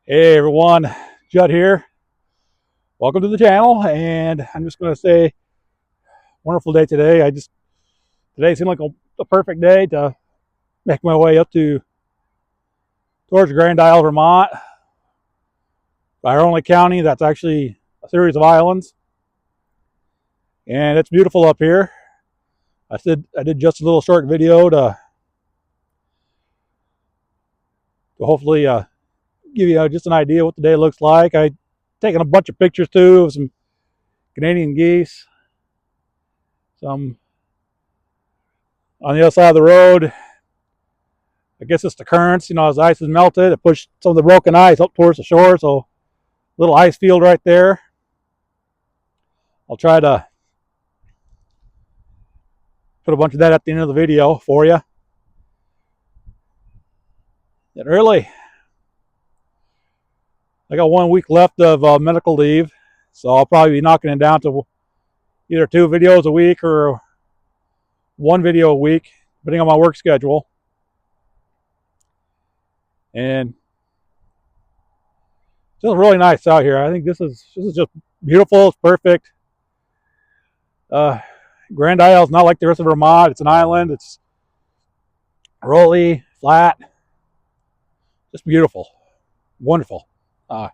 Hey everyone, Judd here. Welcome to the channel, and I'm just going to say, wonderful day today. Today seemed like a perfect day to make my way up towards Grand Isle, Vermont, by our only county. That's actually a series of islands, and it's beautiful up here. I did just a little short video to hopefully give you just an idea what the day looks like. I taken a bunch of pictures too of some Canadian geese, some on the other side of the road. I guess it's the currents, as the ice has melted, it pushed some of the broken ice up towards the shore. So, little ice field right there. I'll try to put a bunch of that at the end of the video for you. And early, I got 1 week left of medical leave, so I'll probably be knocking it down to either 2 videos a week or 1 video a week, depending on my work schedule. And it's just really nice out here. I think this is just beautiful. It's perfect. Uh, Grand Isle is not like the rest of Vermont. It's an island. It's rolly, flat, just beautiful, wonderful. Found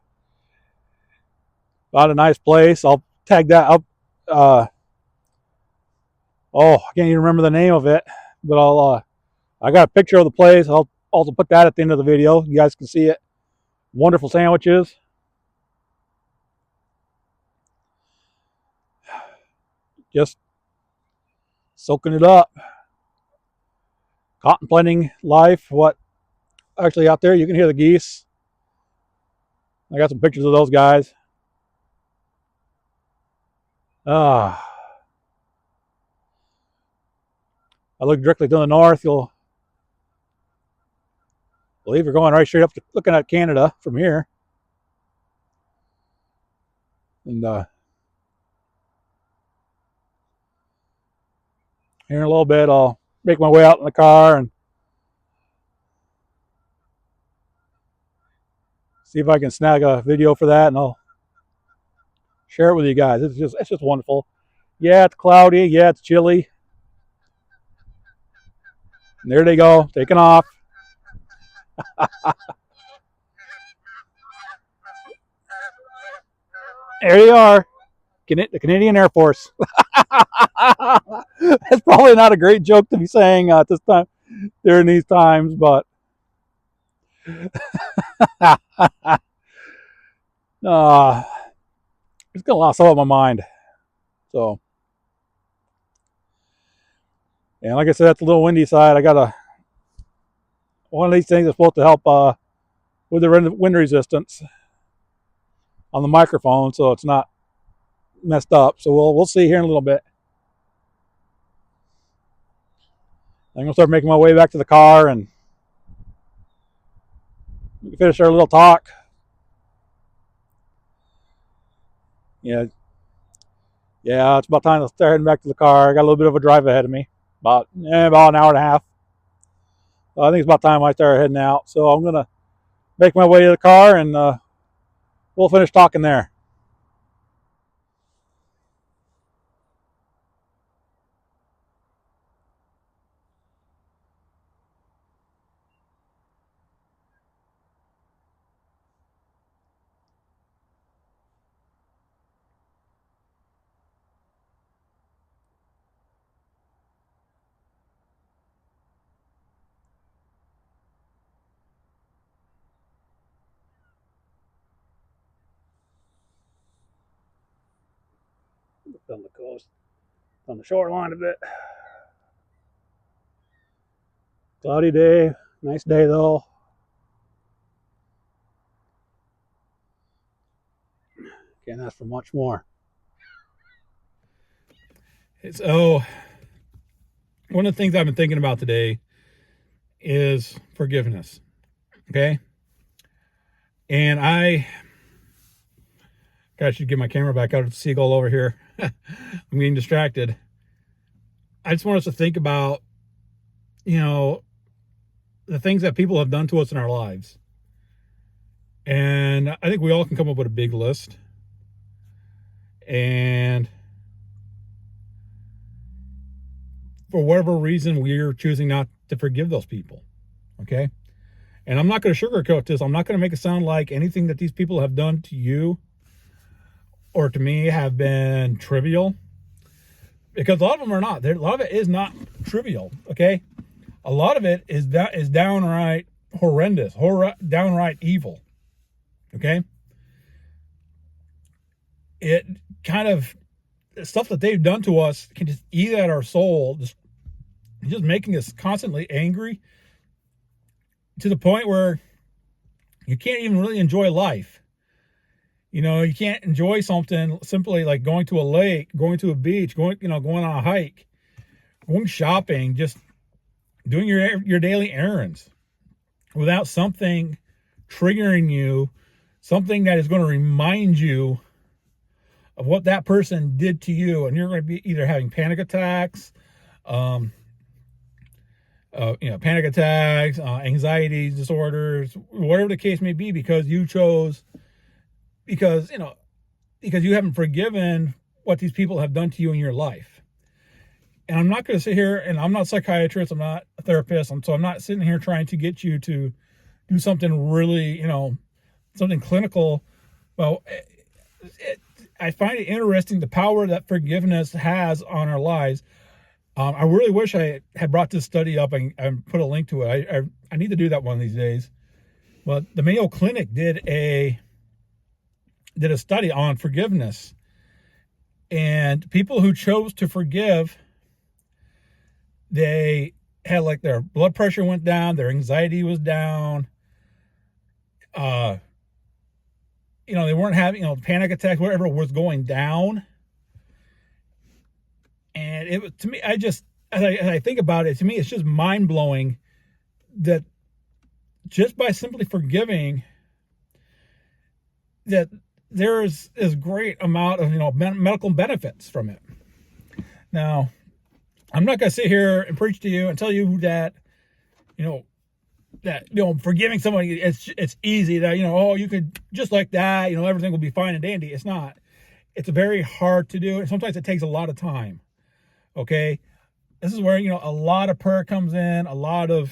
a nice place. I'll tag that up. I can't even remember the name of it, but I got a picture of the place. I'll also put that at the end of the video. You guys can see it. Wonderful sandwiches. Just soaking it up, contemplating life. What actually out there? You can hear the geese. I got some pictures of those guys. I look directly to the north. You'll believe you're going right straight up to looking at Canada from here. And here in a little bit, I'll make my way out in the car and see if I can snag a video for that, and I'll share it with you guys. It's just wonderful. Yeah, it's cloudy. Yeah, it's chilly. And there they go, taking off. There they are, the Canadian Air Force. That's probably not a great joke to be saying at this time during these times, but uh, it's gonna lost all of my mind. So, and like I said, that's a little windy side. I got one of these things that's supposed to help with the wind resistance on the microphone, so it's not messed up. So we'll see here in a little bit. I'm gonna start making my way back to the car and finish our little talk. Yeah, yeah, it's about time to start heading back to the car. I got a little bit of a drive ahead of me, about an hour and a half. I think it's about time I start heading out. So I'm gonna make my way to the car and we'll finish talking there. On the coast, on the shoreline a bit. Cloudy day, nice day though. Can't ask for much more. So, one of the things I've been thinking about today is forgiveness. Okay, and I should get my camera back out of the seagull over here. I'm getting distracted. I just want us to think about, the things that people have done to us in our lives. And I think we all can come up with a big list. And for whatever reason, we're choosing not to forgive those people. Okay? And I'm not going to sugarcoat this. I'm not going to make it sound like anything that these people have done to you or to me have been trivial. Because a lot of them are not. A lot of it is not trivial. Okay? A lot of it is downright horrendous, downright evil. Okay? It kind of, stuff that they've done to us can just eat at our soul, just making us constantly angry to the point where you can't even really enjoy life. You know, you can't enjoy something simply like going to a lake, going to a beach, going on a hike, going shopping, just doing your daily errands without something triggering you, something that is going to remind you of what that person did to you. And you're going to be either having panic attacks, anxiety disorders, whatever the case may be, because you haven't forgiven what these people have done to you in your life. And I'm not going to sit here, and I'm not a psychiatrist, I'm not a therapist, so I'm not sitting here trying to get you to do something really, something clinical. Well, I find it interesting the power that forgiveness has on our lives. I really wish I had brought this study up and put a link to it. I need to do that one of these days. But the Mayo Clinic did a study on forgiveness, and people who chose to forgive, they had like their blood pressure went down, their anxiety was down. They weren't having, panic attacks, whatever was going down. And it was, to me, as I think about it, to me, it's just mind blowing that just by simply forgiving, that there's this great amount of, medical benefits from it. Now, I'm not going to sit here and preach to you and tell you that, forgiving somebody, it's easy, that, you could just like that, everything will be fine and dandy. It's not. It's very hard to do. And sometimes it takes a lot of time. Okay. This is where, a lot of prayer comes in, a lot of,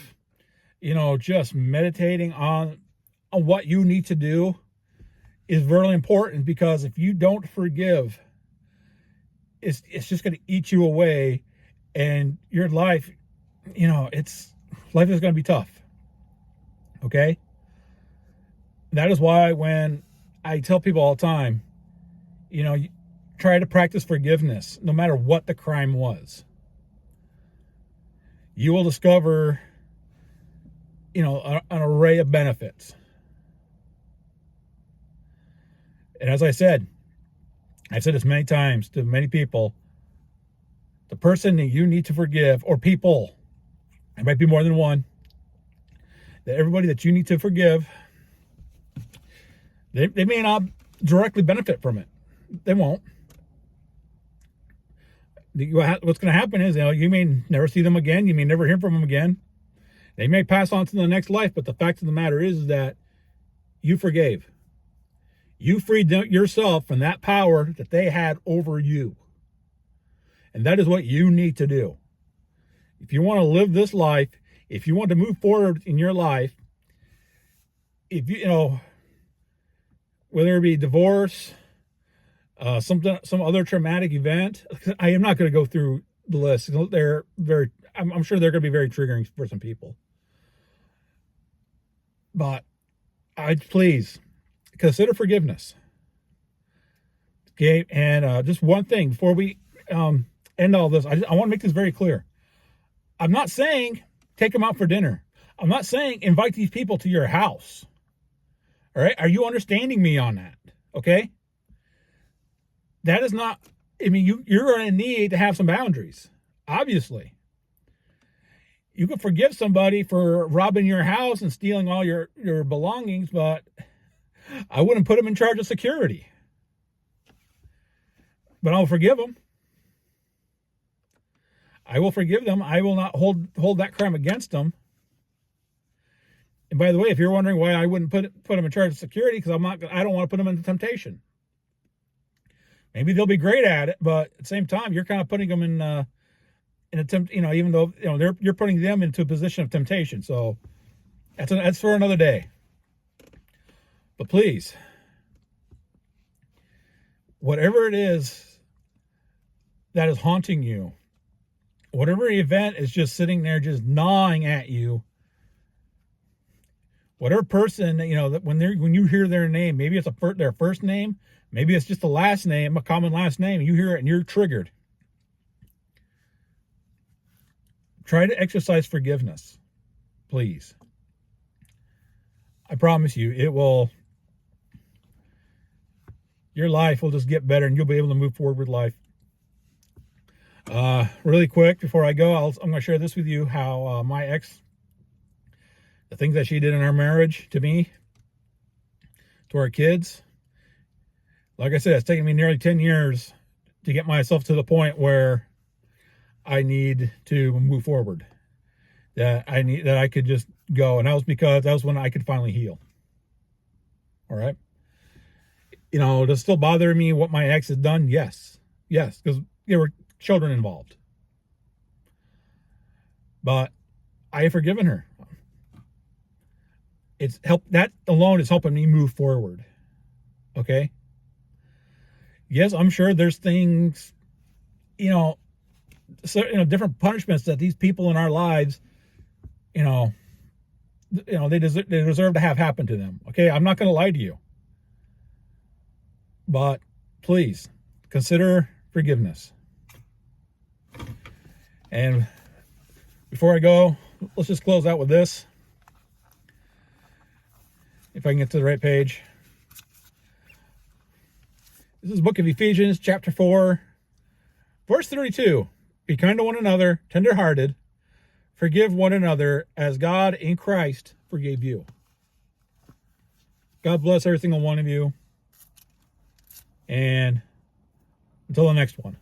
just meditating on what you need to do is very important, because if you don't forgive, it's just going to eat you away, and your life, life is going to be tough. Okay? That is why when I tell people all the time, try to practice forgiveness no matter what the crime was. You will discover, an array of benefits. And as I've said this many times to many people, the person that you need to forgive, or people, it might be more than one, that everybody that you need to forgive, they may not directly benefit from it. They won't. What's going to happen is, you may never see them again. You may never hear from them again. They may pass on to the next life, but the fact of the matter is that you forgave. You freed yourself from that power that they had over you. And that is what you need to do. If you want to live this life, if you want to move forward in your life, if whether it be divorce, some other traumatic event, I am not going to go through the list. I'm sure they're going to be very triggering for some people. But please consider forgiveness. Okay, and just one thing before we end all this, I want to make this very clear. I'm not saying take them out for dinner. I'm not saying invite these people to your house. All right, are you understanding me on that? Okay, that is not. I mean, you're going to need to have some boundaries. Obviously, you could forgive somebody for robbing your house and stealing all your belongings, but I wouldn't put them in charge of security. But I'll forgive them. I will forgive them. I will not hold that crime against them. And by the way, if you're wondering why I wouldn't put them in charge of security, because I don't want to put them into temptation. Maybe they'll be great at it, but at the same time, you're kind of putting them in a even though you're putting them into a position of temptation. So that's for another day. But please, whatever it is that is haunting you, whatever event is just sitting there, just gnawing at you, whatever person that when you hear their name, maybe it's their first name, maybe it's just the last name, a common last name, you hear it and you're triggered. Try to exercise forgiveness, please. I promise you, your life will just get better and you'll be able to move forward with life. Really quick before I go, I'm going to share this with you, how my ex, the things that she did in our marriage to me, to our kids. Like I said, it's taken me nearly 10 years to get myself to the point where I need to move forward. That I could just go. And that was because that was when I could finally heal. All right. Does it still bother me what my ex has done? Yes. Yes. Because there were children involved. But I have forgiven her. That alone is helping me move forward. Okay. Yes, I'm sure there's things, different punishments that these people in our lives, they deserve to have happen to them. Okay. I'm not going to lie to you, but please consider forgiveness. And before I go, let's just close out with this. If I can get to the right page. This is the book of Ephesians, chapter 4, verse 32. Be kind to one another, tenderhearted. Forgive one another as God in Christ forgave you. God bless every single one of you. And until the next one.